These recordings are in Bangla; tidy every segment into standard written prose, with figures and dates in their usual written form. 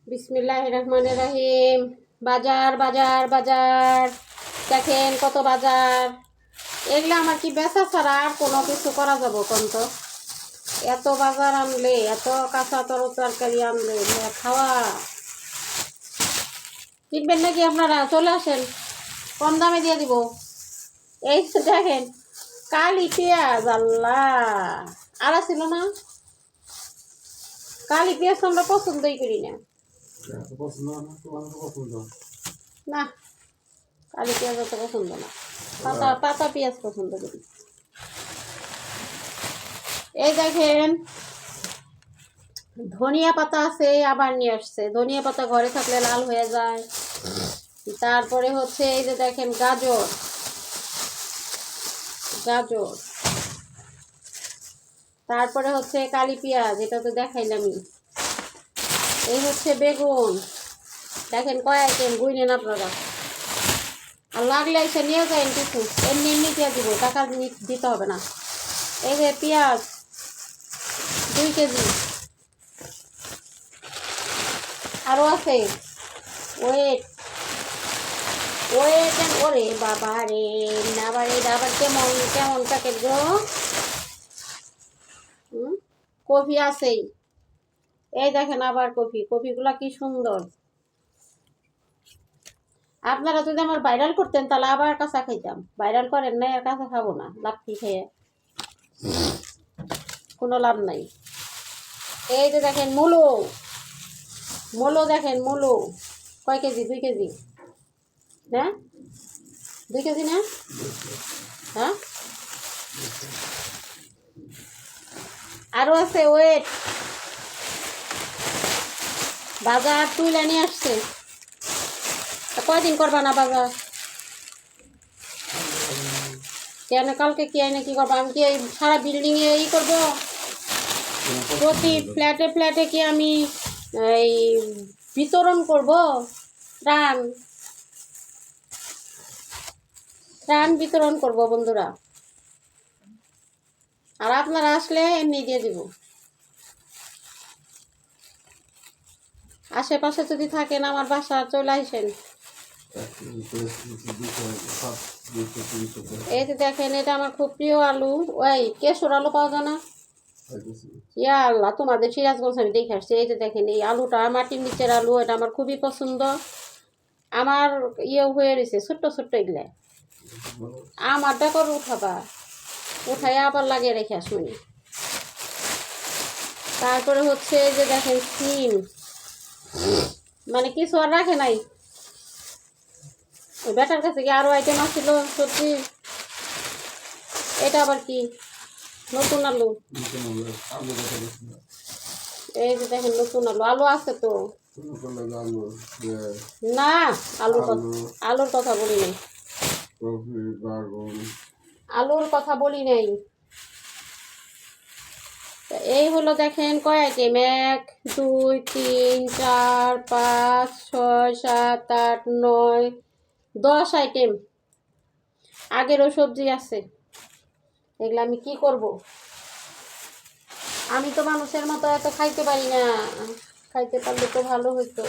বিসমিল্লাহির রহমানির রহিম। বাজার বাজার বাজার, দেখেন কত বাজার। এগুলো আমার কি বেচা ছাড়া আর কোনো কিছু করা যাবো কোন তো? এত বাজার আনলে, এত কাঁচা তরকারি আনলে খাওয়া কিনবেন নাকি আপনারা? চলে আসেন, কম দামে দিয়ে দিব। এই দেখেন কালি পেঁয়াজ, আল্লাহ আর ছিল না। কালি পেঁয়াজ তো আমরা পছন্দই করি না। না, কালি পেঁয়াজ অত পছন্দ না, পাতা পাতা পেঁয়াজ পছন্দ করি। এই দেখেন ধনিয়া পাতা আছে, আবার নিয়ে আসছে। ধনিয়া পাতা ঘরে থাকলে লাল হয়ে যায়। তারপরে হচ্ছে এই যে দেখেন গাজর, গাজর। তারপরে হচ্ছে কালি পেঁয়াজ, এটা তো দেখাইলামই। এই হচ্ছে বেগুন, দেখেন কয় আইটেম, বুঝলেন আপনারা। আর লাগলে এসে নিয়ে যাবেন কিছু, এমনি এমনি দিয়ে দিব, টাকা দিতে হবে না। এই যে পেঁয়াজ 2 কেজি আরও আছে। ওয়েট ওয়েট ওরে বাবা রে, আবার আবার কেমন কেমন প্যাকেট গো। কফি আছেই, এই দেখেন আবার কফিগুলা কি সুন্দর। আপনারা যদি আমার ভাইরাল করতেন তাহলে আবার কাঁচা খাইতাম। ভাইরাল করেন নাই, আর কাঁচা খাবো না, লাফি খেয়ে কোনো লাভ নাই। এই যে দেখেন মূলো, মূলো দেখেন, মূলো কয় কেজি? 2 কেজি না? 2 কেজি না? হ্যাঁ, আরও আছে। ওয়েট, বাজার তুলে নিয়ে আসছে। কয়দিন করবা না বাজার? কেন কালকে কি আইনে কি করবো? আমি কি এই সারা বিল্ডিংয়ে এই করবো? প্রতি ফ্ল্যাটে ফ্ল্যাটে কি আমি এই বিতরণ করব? ত্রাণ ত্রাণ বিতরণ করব বন্ধুরা। আর আপনারা আসলে এমনি দিয়ে দিব। আশেপাশে যদি থাকেন আমার বাসা চলে আসেন। এই যে দেখেন এটা আমার খুব প্রিয় আলু। ওই কেশর আলু পাওয়া যায় না? ইয়া আল্লাহ, তোমাদের সিরাজগঞ্জ আমি দেখে আসছি। এই যে দেখেন এই আলুটা, মাটির নিচের আলু, এটা আমার খুবই পছন্দ। আমার ইয়ে হয়ে রয়েছে ছোট্ট ছোট্ট এগুলা। আমারটা করে উঠাবা, উঠাই আবার লাগিয়ে রেখে আসুনি। তারপরে হচ্ছে যে দেখেন সিম, মানে কিছু আর রাখে নাই। ওই বেটার কাছে কি আরও আইটেম আসছিল সবজি। এটা আবার কি? নতুন আলু। এই যে দেখেন নতুন আলু, আলু আছে তো না। আলুর কথা বলি নাই, আলুর কথা বলি নাই। এই হলো দেখেন কয় আইটেম, 1 2 3 4 5 6 7 8 9 10 আইটেম। আগেরও সবজি আছে, এগুলো আমি কি করব? আমি তো মানুষের মতো এত খাইতে পারি না, খাইতে পারলে তো ভালো হতো।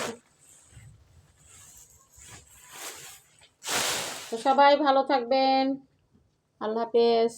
তো সবাই ভালো থাকবেন, আল্লাহ হাফেজ।